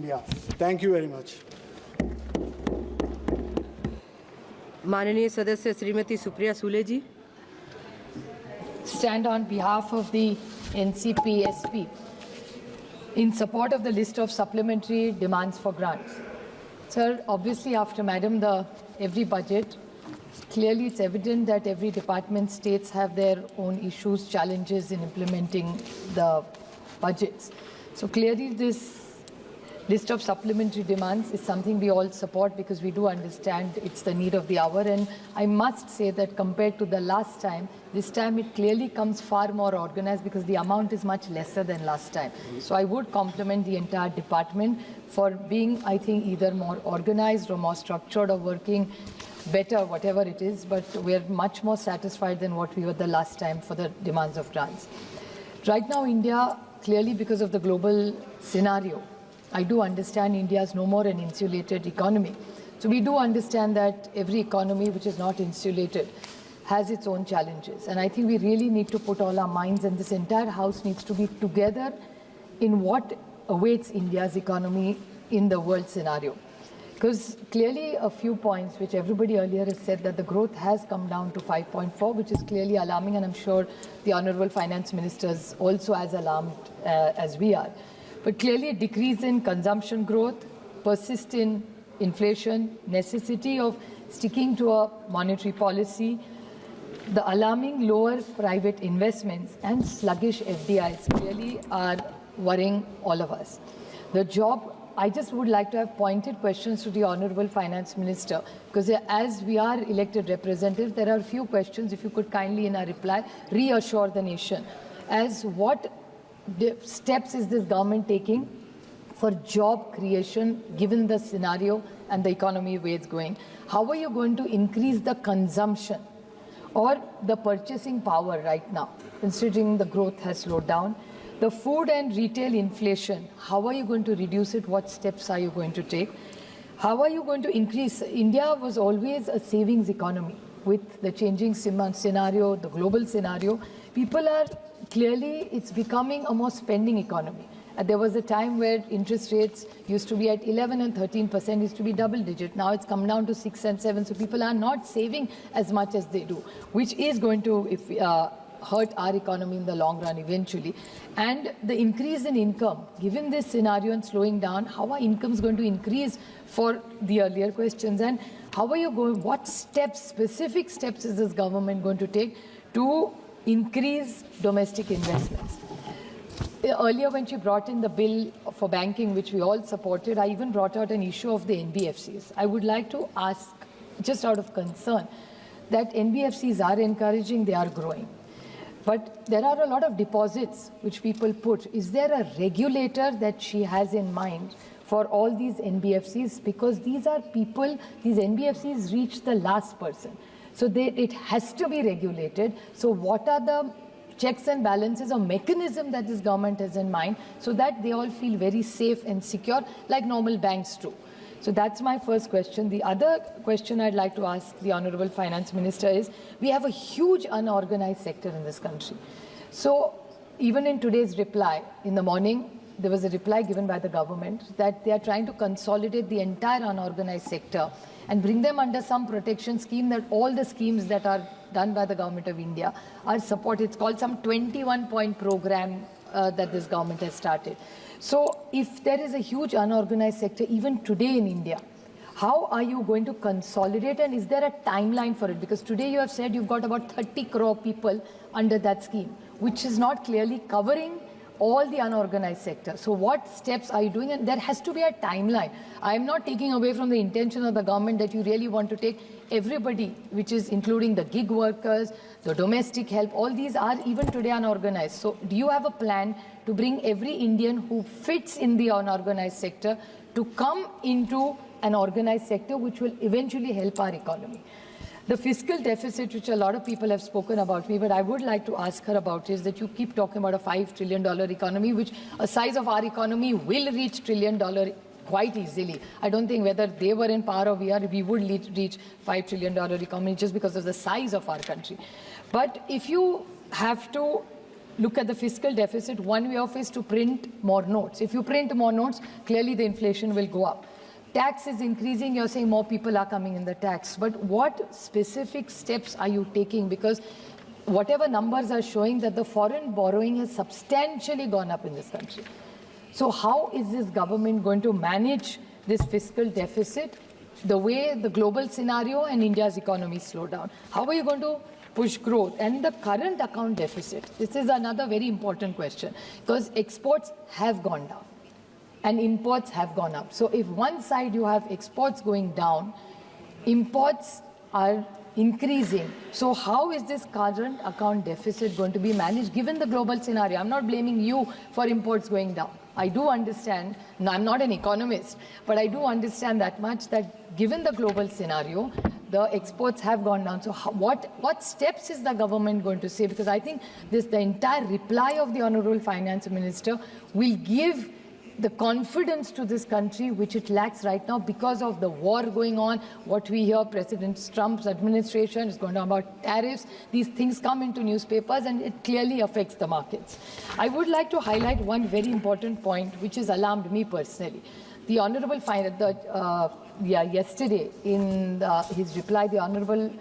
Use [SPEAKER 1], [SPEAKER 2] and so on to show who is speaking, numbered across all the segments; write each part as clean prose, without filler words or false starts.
[SPEAKER 1] India. Thank you very much.
[SPEAKER 2] माननीय सदस्य श्रीमती सुप्रिया सुले जी.
[SPEAKER 3] Stand on behalf of the NCP-SP in support of the list of supplementary demands for grants. Sir, obviously after every budget, clearly it's evident that every department states have their own issues, challenges in implementing the budgets. So clearly this list of supplementary demands is something we all support because we do understand it's the need of the hour. And I must say that compared to the last time, this time it clearly comes far more organized because the amount is much lesser than last time. So I would compliment the entire department for being, I think, either more organized or more structured or working better, whatever it is. But we're much more satisfied than what we were the last time for the demands of grants. Right now, India, clearly because of the global scenario, I do understand India is no more an insulated economy. So we do understand that every economy which is not insulated has its own challenges. And I think we really need to put all our minds, and this entire House needs to be together in what awaits India's economy in the world scenario. Because clearly a few points which everybody earlier has said that the growth has come down to 5.4, which is clearly alarming, and I'm sure the Honourable Finance Minister is also as alarmed as we are. But clearly a decrease in consumption growth, persistent inflation, necessity of sticking to a monetary policy, the alarming lower private investments and sluggish FDIs clearly are worrying all of us. I just would like to have pointed questions to the Honourable Finance Minister, because as we are elected representatives, there are a few questions, if you could kindly in a reply reassure the nation as what steps is this government taking for job creation given the scenario and the economy where it's going? How are you going to increase the consumption or the purchasing power right now, considering the growth has slowed down? The food and retail inflation, how are you going to reduce it? What steps are you going to take? How are you going to increase? India was always a savings economy. With the changing scenario, the global scenario, people are clearly, it's becoming a more spending economy. There was a time where interest rates used to be at 11 and 13%, used to be double digit. Now it's come down to 6 and 7. So people are not saving as much as they do, which is going to hurt our economy in the long run eventually. And the increase in income, given this scenario and slowing down, how are incomes going to increase for the earlier questions? And how are you going, what steps, specific steps is this government going to take to increase domestic investments? Earlier when she brought in the bill for banking, which we all supported, I even brought out an issue of the NBFCs. I would like to ask, just out of concern, that NBFCs are encouraging, they are growing. But there are a lot of deposits which people put. Is there a regulator that she has in mind for all these NBFCs? Because these are people, these NBFCs reach the last person. So it has to be regulated. So what are the checks and balances or mechanism that this government has in mind so that they all feel very safe and secure like normal banks do? So that's my first question. The other question I'd like to ask the Honourable Finance Minister is, we have a huge unorganized sector in this country. So even in today's reply, in the morning, there was a reply given by the government that they are trying to consolidate the entire unorganized sector and bring them under some protection scheme, that all the schemes that are done by the Government of India are supported. It's called some 21-point program that this government has started. So if there is a huge unorganized sector even today in India, how are you going to consolidate, and is there a timeline for it? Because today you have said you've got about 30 crore people under that scheme, which is not clearly covering all the unorganized sector. So what steps are you doing? And there has to be a timeline. I am not taking away from the intention of the government that you really want to take everybody, which is including the gig workers, the domestic help, all these are even today unorganized. So do you have a plan to bring every Indian who fits in the unorganized sector to come into an organized sector which will eventually help our economy? The fiscal deficit, which a lot of people have spoken about me, but I would like to ask her about, is that you keep talking about a $5 trillion economy, which a size of our economy will reach $1 trillion quite easily. I don't think whether they were in power or we would reach $5 trillion economy just because of the size of our country. But if you have to look at the fiscal deficit, one way of is to print more notes. If you print more notes, clearly the inflation will go up. Tax is increasing, you're saying more people are coming in the tax. But what specific steps are you taking? Because whatever numbers are showing that the foreign borrowing has substantially gone up in this country. So how is this government going to manage this fiscal deficit the way the global scenario and India's economy slow down? How are you going to push growth? And the current account deficit, this is another very important question, because exports have gone down and imports have gone up. So if one side you have exports going down, imports are increasing. So how is this current account deficit going to be managed given the global scenario? I'm not blaming you for imports going down. I do understand, no, I'm not an economist, but I do understand that much that given the global scenario, the exports have gone down. So what steps is the government going to say? Because I think the entire reply of the Honorable Finance Minister will give the confidence to this country which it lacks right now because of the war going on. What we hear, President Trump's administration is going on about tariffs. These things come into newspapers and it clearly affects the markets. I would like to highlight one very important point which has alarmed me personally. The Honorable yesterday in his reply, the Honorable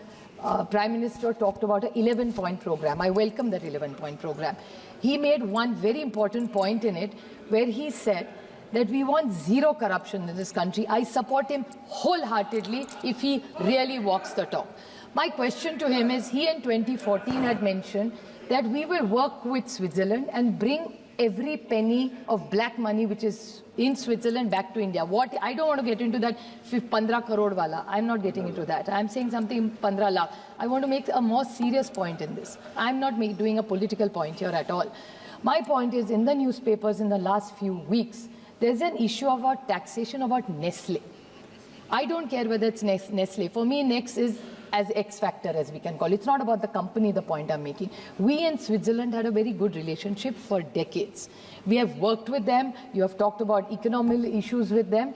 [SPEAKER 3] Prime Minister talked about an 11-point program. I welcome that 11-point program. He made one very important point in it where he said that we want zero corruption in this country. I support him wholeheartedly if he really walks the talk. My question to him is, he in 2014 had mentioned that we will work with Switzerland and bring every penny of black money which is in Switzerland back to India. What I don't want to get into that 15 crore wala. I'm not getting into that. I'm saying something 15 lakh. I want to make a more serious point in this. I'm not doing a political point here at all. My point is, in the newspapers in the last few weeks, there's an issue about taxation about Nestle. I don't care whether it's Nestle. For me, Next is as X factor, as we can call it. It's not about the company, the point I'm making. We in Switzerland had a very good relationship for decades. We have worked with them. You have talked about economic issues with them,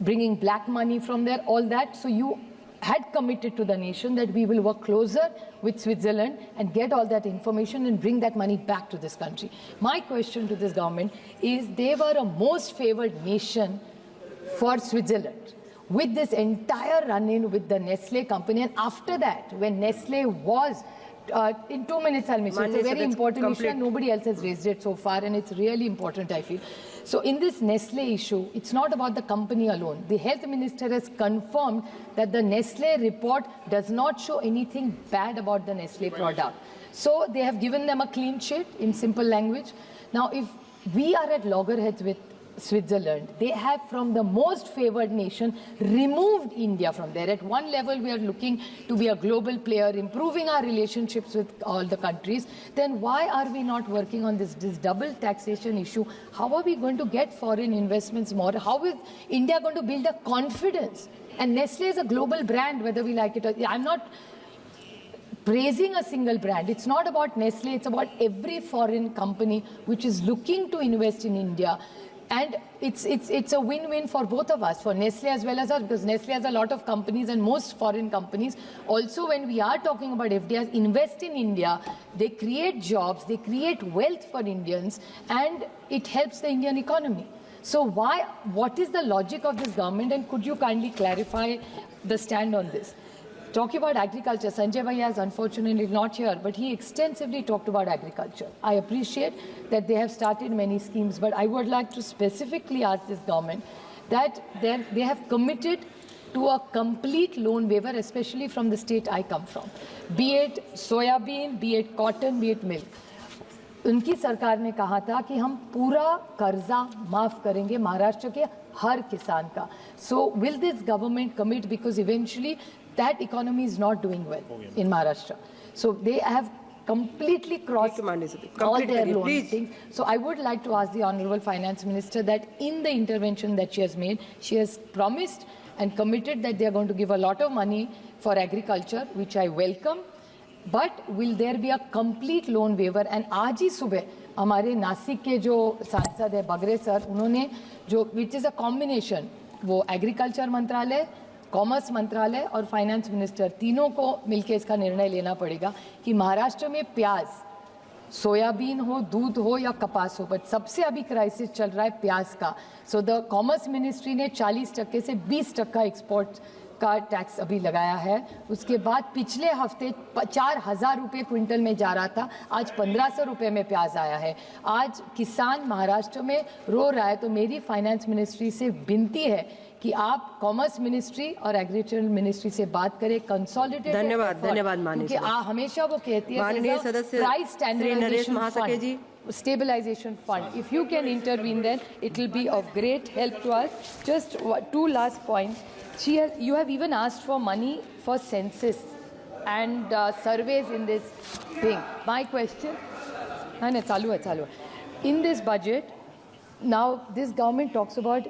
[SPEAKER 3] bringing black money from there, all that. So you had committed to the nation that we will work closer with Switzerland and get all that information and bring that money back to this country. My question to this government is, they were a most favored nation for Switzerland with this entire run-in with the Nestle company. And after that, when Nestle was, in 2 minutes I'll miss it. It's a very important issue and nobody else has raised it so far, and it's really important, I feel. So in this Nestle issue, it's not about the company alone. The health minister has confirmed that the Nestle report does not show anything bad about the Nestle product. So they have given them a clean sheet in simple language. Now, if we are at loggerheads with Switzerland, they have, from the most favored nation, removed India from there. At one level, we are looking to be a global player, improving our relationships with all the countries. Then why are we not working on this double taxation issue? How are we going to get foreign investments more? How is India going to build a confidence? And Nestle is a global brand, whether we like it or not. I'm not praising a single brand. It's not about Nestle. It's about every foreign company which is looking to invest in India. And it's a win-win for both of us, for Nestle as well as us, because Nestle has a lot of companies, and most foreign companies also, when we are talking about FDIs, invest in India. They create jobs, they create wealth for Indians, and it helps the Indian economy. So what is the logic of this government, and could you kindly clarify the stand on this? Talking about agriculture, Sanjay Bhaiya is unfortunately not here, but he extensively talked about agriculture. I appreciate that they have started many schemes, but I would like to specifically ask this government that they have committed to a complete loan waiver, especially from the state I come from, be it soybean, be it cotton, be it milk. उनकी सरकार ने कहा था कि हम पूरा कर्जा माफ करेंगे महाराष्ट्र के हर किसान का. So will this government commit, because eventually that economy is not doing well in Maharashtra. So they have completely crossed all their loan things. So I would like to ask the Honorable Finance Minister that in the intervention that she has made, she has promised and committed that they are going to give a lot of money for agriculture, which I welcome. But will there be a complete loan waiver? And आज ही सुबह हमारे नासिक के जो सांसद है बगरे sir, उन्होंने जो which is a combination, वो एग्रीकल्चर मंत्रालय, कॉमर्स मंत्रालय और फाइनेंस मिनिस्टर तीनों को मिलकर इसका निर्णय लेना पड़ेगा कि महाराष्ट्र में प्याज सोयाबीन हो, दूध हो या कपास हो, बट सबसे अभी क्राइसिस चल रहा है प्याज का। सो द कॉमर्स मिनिस्ट्री ने 40% से 20% एक्सपोर्ट का टैक्स अभी लगाया है। उसके बाद पिछले हफ्ते 4,000 रुपये क्विंटल में जा रहा था, आज 1,500 रुपये में प्याज आया है। आज किसान महाराष्ट्र में रो रहा है, तो मेरी फाइनेंस मिनिस्ट्री से विनती है कि आप कॉमर्स मिनिस्ट्री और एग्रीकल्चर मिनिस्ट्री से बात करें, कंसोलिडेटेड।
[SPEAKER 2] धन्यवाद माननीय
[SPEAKER 3] क्योंकि हमेशा वो कहती है
[SPEAKER 2] माननीय सदस्य
[SPEAKER 3] price
[SPEAKER 2] Shri Naresh Mhaske ji,
[SPEAKER 3] stabilization fund. If you can intervene, then it will be of great help to us. Just two last points. You have even asked for money for census and surveys in this thing. My question, chalu hai. In this budget, now this government talks about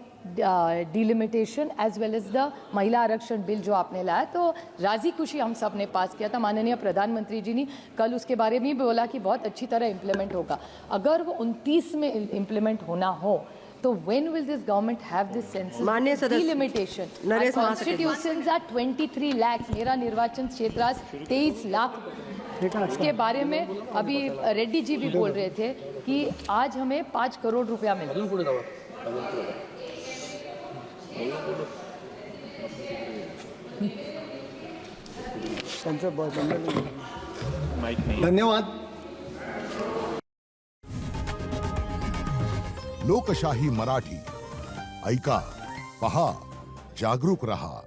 [SPEAKER 3] delimitation as well as the महिला आरक्षण bill जो आपने लाया, तो राजी खुशी हम सब ने पास किया था। माननीय प्रधानमंत्री जी ने कल उसके बारे में भी बोला कि बहुत अच्छी तरह इम्प्लीमेंट होगा। अगर वो 29 में इम्प्लीमेंट होना हो, तो when will this government have this census delimitation?
[SPEAKER 2] Naresh महासके
[SPEAKER 3] Constitutions are 23 lakhs, मेरा निर्वाचन क्षेत्र 23 लाख। इसके बारे में अभी रेड्डी जी भी बोल रहे थे कि आज हमें 5 करोड़ रुपया मिला।
[SPEAKER 1] धन्यवाद।
[SPEAKER 4] लोकशाही मराठी ऐका, पहा, जागरूक रहा।